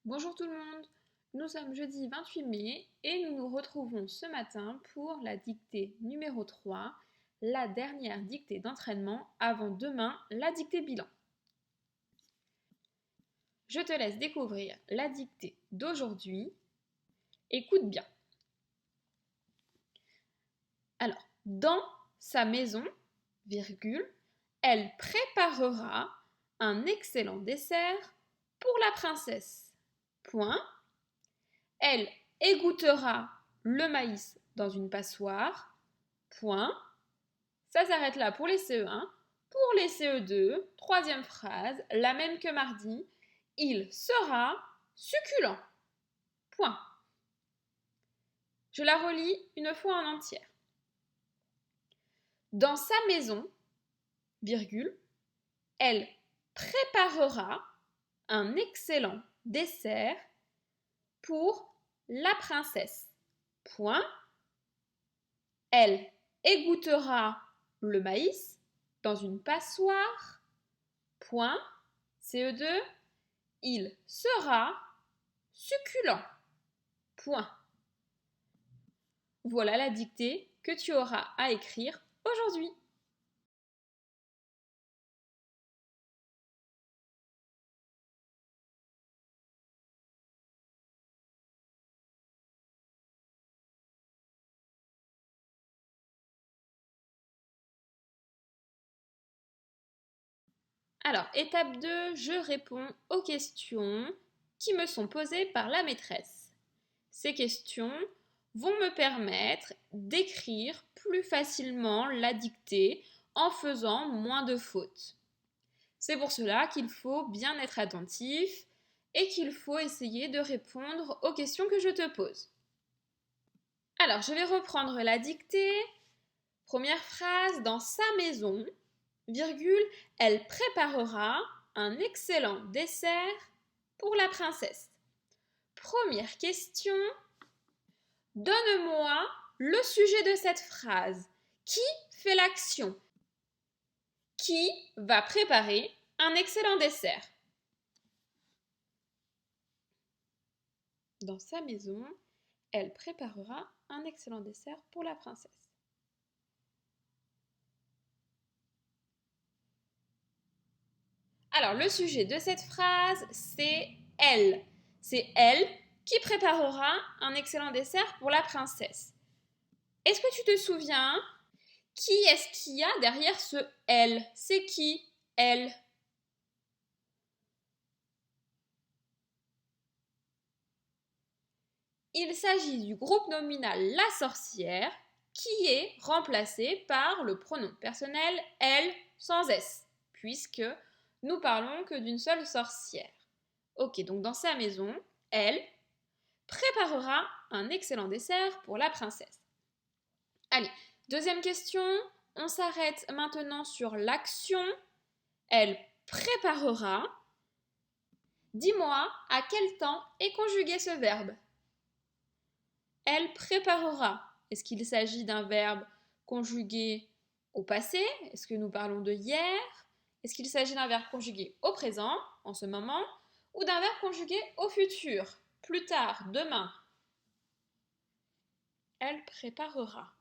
Bonjour tout le monde, nous sommes jeudi 28 mai et nous nous retrouvons ce matin pour la dictée numéro 3, la dernière dictée d'entraînement avant demain la dictée bilan. Je te laisse découvrir la dictée d'aujourd'hui. Écoute bien. Alors, dans sa maison, virgule, elle préparera un excellent dessert pour la princesse. Point. Elle égouttera le maïs dans une passoire. Point. Ça s'arrête là pour les CE1. Pour les CE2, troisième phrase, la même que mardi, il sera succulent. Point. Je la relis une fois en entière. Dans sa maison, virgule, elle préparera un excellent dessert pour la princesse. Point. Elle égouttera le maïs dans une passoire. Point. CE2. Il sera succulent. Point. Voilà la dictée que tu auras à écrire aujourd'hui. Alors, étape 2, je réponds aux questions qui me sont posées par la maîtresse. Ces questions vont me permettre d'écrire plus facilement la dictée en faisant moins de fautes. C'est pour cela qu'il faut bien être attentif et qu'il faut essayer de répondre aux questions que je te pose. Alors, je vais reprendre la dictée. Première phrase, dans sa maison, virgule, elle préparera un excellent dessert pour la princesse. Première question, donne-moi le sujet de cette phrase. Qui fait l'action? Qui va préparer un excellent dessert? Dans sa maison, elle préparera un excellent dessert pour la princesse. Alors, le sujet de cette phrase, c'est elle. C'est elle qui préparera un excellent dessert pour la princesse. Est-ce que tu te souviens? Qui est-ce qu'il y a derrière ce elle? C'est qui, elle? Il s'agit du groupe nominal la sorcière qui est remplacé par le pronom personnel elle sans s, puisque nous parlons que d'une seule sorcière. Ok, donc dans sa maison, elle préparera un excellent dessert pour la princesse. Allez, deuxième question, on s'arrête maintenant sur l'action. Elle préparera. Dis-moi à quel temps est conjugué ce verbe? Elle préparera. Est-ce qu'il s'agit d'un verbe conjugué au passé? Est-ce que nous parlons de hier? Est-ce qu'il s'agit d'un verbe conjugué au présent, en ce moment, ou d'un verbe conjugué au futur, plus tard, demain? Elle préparera.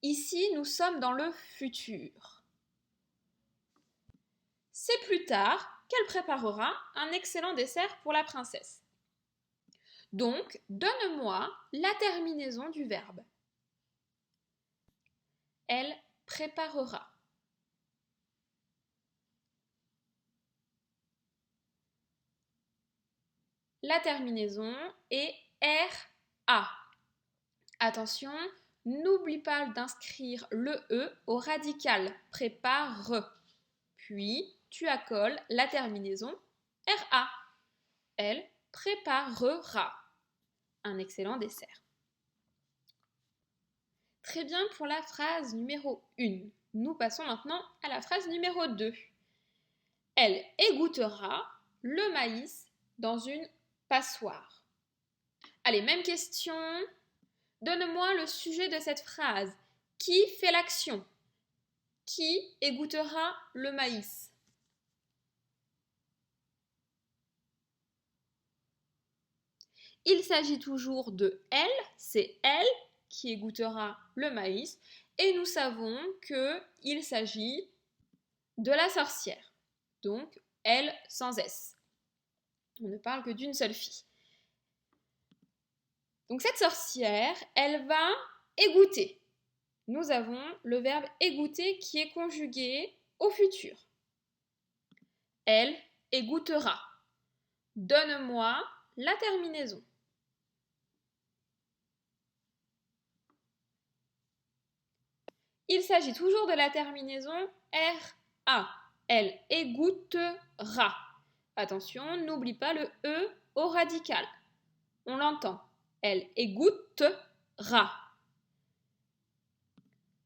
Ici, nous sommes dans le futur. C'est plus tard qu'elle préparera un excellent dessert pour la princesse. Donc, donne-moi la terminaison du verbe. Elle préparera. La terminaison est RA. Attention, n'oublie pas d'inscrire le E au radical. Prépare. Puis, tu accoles la terminaison RA. Elle préparera un excellent dessert. Très bien pour la phrase numéro 1. Nous passons maintenant à la phrase numéro 2. Elle égouttera le maïs dans une passoire. Allez, même question. Donne-moi le sujet de cette phrase. Qui fait l'action? Qui égouttera le maïs? Il s'agit toujours de elle, c'est elle qui égouttera le maïs, et nous savons qu'il s'agit de la sorcière. Donc, elle sans S. On ne parle que d'une seule fille. Donc cette sorcière, elle va égoutter. Nous avons le verbe égoutter qui est conjugué au futur. Elle égouttera. Donne-moi la terminaison. Il s'agit toujours de la terminaison RA. Elle égouttera. Attention, n'oublie pas le E au radical. On l'entend. Elle égouttera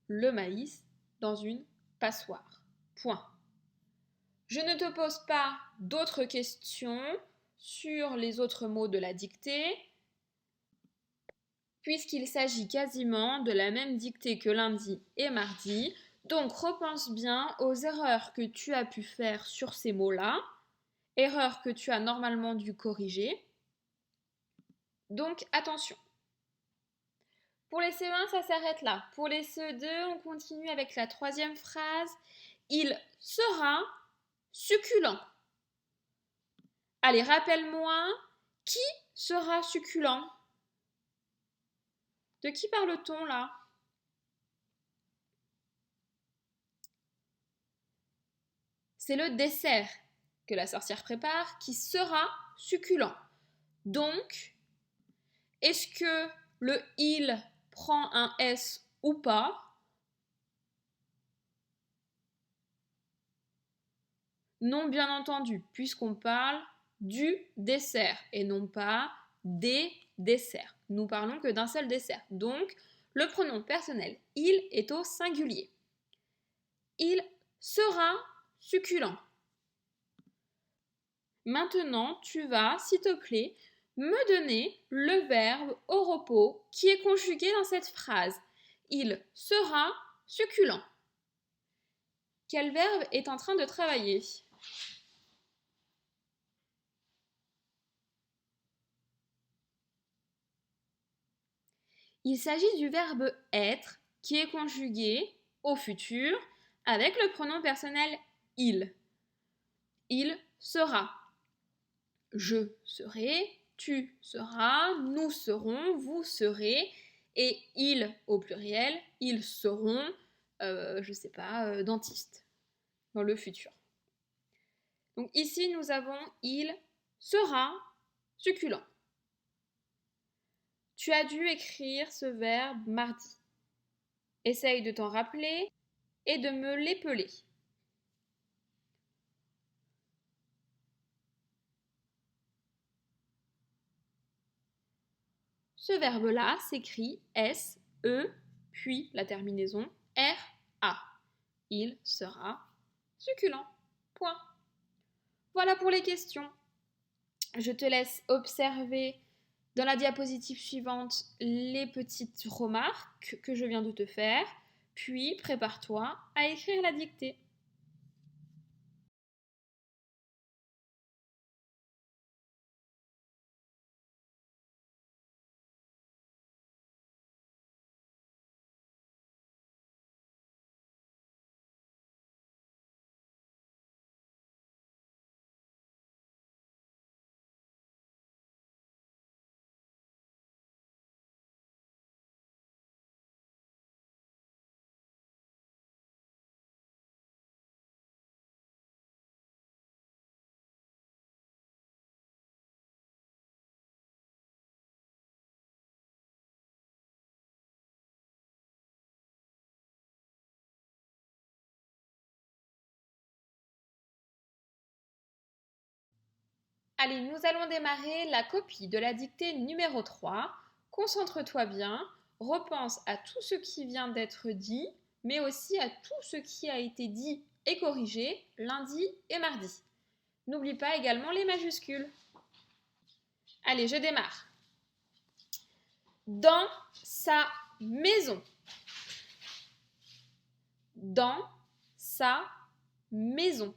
le maïs dans une passoire. Point. Je ne te pose pas d'autres questions sur les autres mots de la dictée, puisqu'il s'agit quasiment de la même dictée que lundi et mardi. Donc repense bien aux erreurs que tu as pu faire sur ces mots-là, erreurs que tu as normalement dû corriger. Donc attention. Pour les CE1, ça s'arrête là. Pour les CE2, on continue avec la troisième phrase. Il sera succulent. Allez, rappelle-moi, qui sera succulent? De qui parle-t-on là? C'est le dessert que la sorcière prépare qui sera succulent. Donc, est-ce que le il prend un S ou pas? Non, bien entendu, puisqu'on parle du dessert et non pas des desserts. Nous parlons que d'un seul dessert. Donc, le pronom personnel il est au singulier. Il sera succulent. Maintenant, tu vas, s'il te plaît, me donner le verbe au repos qui est conjugué dans cette phrase. Il sera succulent. Quel verbe est en train de travailler? Il s'agit du verbe être qui est conjugué au futur avec le pronom personnel il. Il sera. Je serai, tu seras, nous serons, vous serez, et ils au pluriel, ils seront, je ne sais pas, dentistes dans le futur. Donc ici nous avons il sera succulent. Tu as dû écrire ce verbe mardi. Essaye de t'en rappeler et de me l'épeler. Ce verbe-là s'écrit S-E, puis la terminaison R-A. Il sera succulent. Point. Voilà pour les questions. Je te laisse observer dans la diapositive suivante les petites remarques que je viens de te faire, puis prépare-toi à écrire la dictée. Allez, nous allons démarrer la copie de la dictée numéro 3. Concentre-toi bien, repense à tout ce qui vient d'être dit, mais aussi à tout ce qui a été dit et corrigé lundi et mardi. N'oublie pas également les majuscules. Allez, je démarre. Dans sa maison. Dans sa maison.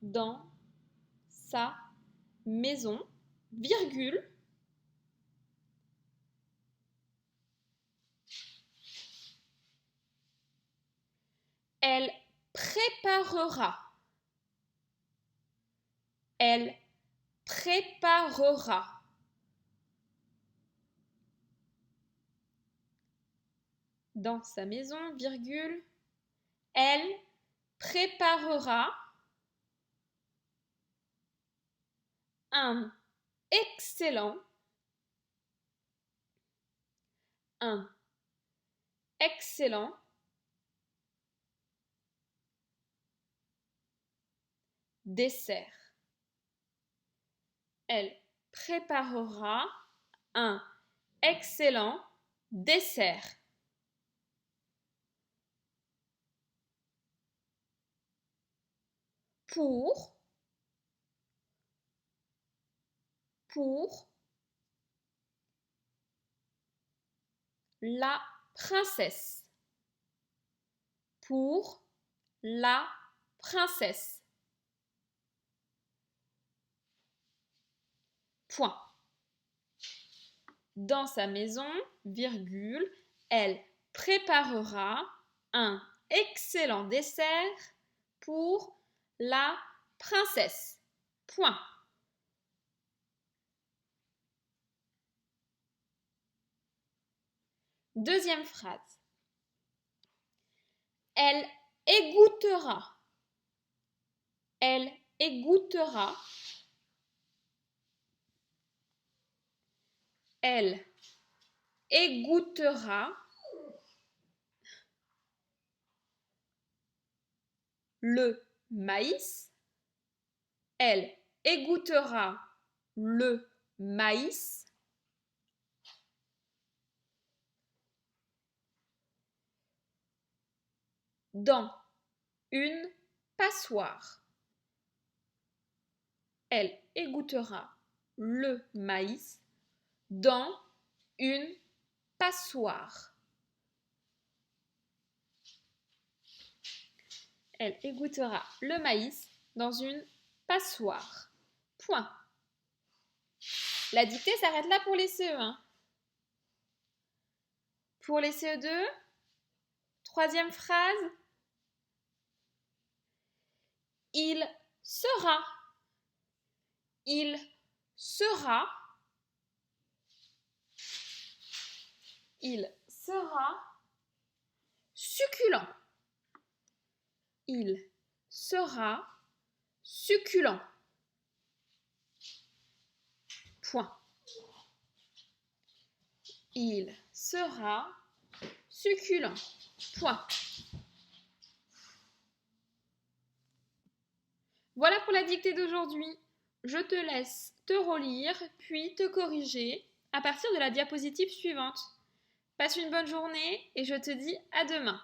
Dans sa maison, virgule. Elle préparera. Elle préparera. Dans sa maison, virgule. Elle préparera un excellent dessert. Elle préparera un excellent dessert. Pour la princesse. Pour la princesse. Point. Dans sa maison, virgule, elle préparera un excellent dessert pour la princesse. Point. Deuxième phrase. Elle égouttera. Elle égouttera. Elle égouttera le maïs. Elle égouttera le maïs dans une passoire. Elle égouttera le maïs dans une passoire. Elle égouttera le maïs dans une passoire. Point. La dictée s'arrête là pour les CE1. Pour les CE2, troisième phrase. Il sera. Il sera. Il sera succulent. Il sera succulent. Point. Il sera succulent. Point. Voilà pour la dictée d'aujourd'hui. Je te laisse te relire, puis te corriger à partir de la diapositive suivante. Passe une bonne journée et je te dis à demain.